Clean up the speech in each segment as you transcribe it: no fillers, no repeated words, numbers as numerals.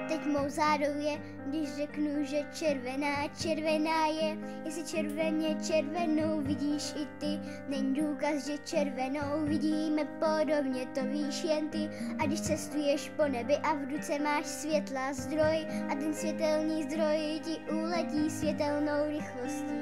teď mou zádou je, když řeknu, že červená, červená je. Jestli červeně červenou vidíš i ty, není důkaz, že červenou vidíme podobně, to víš jen ty. A když cestuješ po nebi a v ruce máš světla zdroj a ten světelný zdroj ti uletí světelnou rychlostí.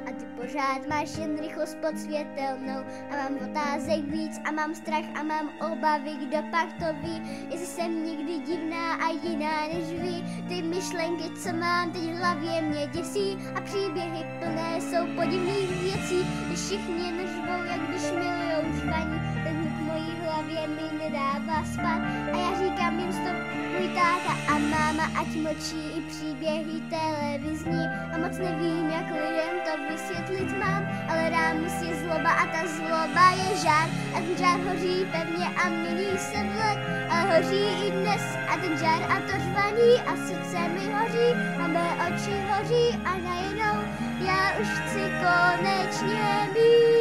A ty pořád máš jen rychlost pod světelnou a mám otázek víc a mám strach a mám obavy, kdo pak to ví, jestli jsem někdy divná a jiná než vy. Ty myšlenky, co mám teď v hlavě, mě děsí a příběhy plné jsou podivných věcí, když všichni neřvou, jak když milujou žvaní, ten hluk v mojí hlavě mi nedává spát a já říkám jim stop, můj táta a máma, ať mlčí i příběhy televizní a moc nevím, jak lidem to vysvětlit mám, ale rámus je zloba a ta zloba je žár a ten žár hoří pevně a mění se v led, ale hoří i dnes a ten žár a to řvaní a srdce mi hoří a mé oči hoří a najednou já už chci konečně být.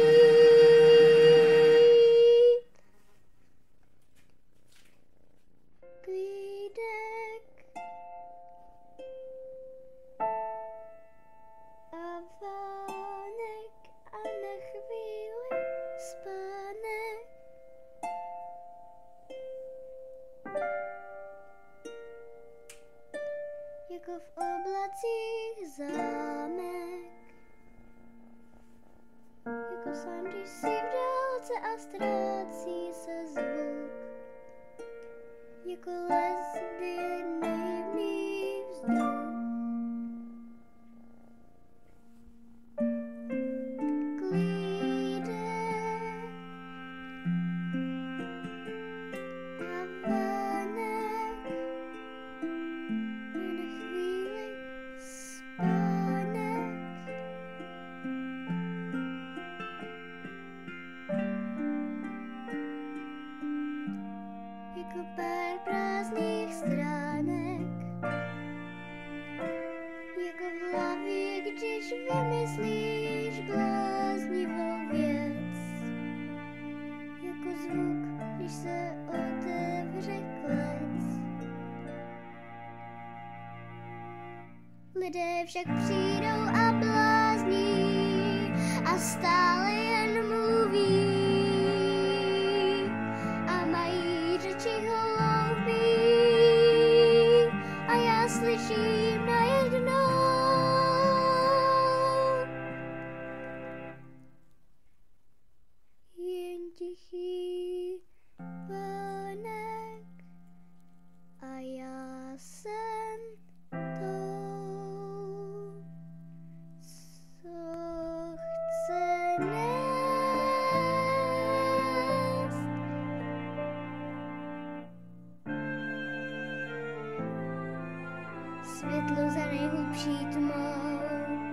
Klídek a vánek a na chvíli spánek. Jako v oblacích zámek, jako sám, když si v dálce a ztrácí se zvuk, jako les, kdy je naivný vzduch. Klídek a vánek a na chvíli spánek. Jako pár prázdných stránek, jako v hlavě, když vymyslíš bláznivou věc, jako zvuk, když se otevře klec. Lidé však přijdou a blázní a stále jen mluví a mají řeči hloupý a já slyším najednou jen tichý vánek a já jsem tou, co chce nést. Světlo za nejhlubší tmou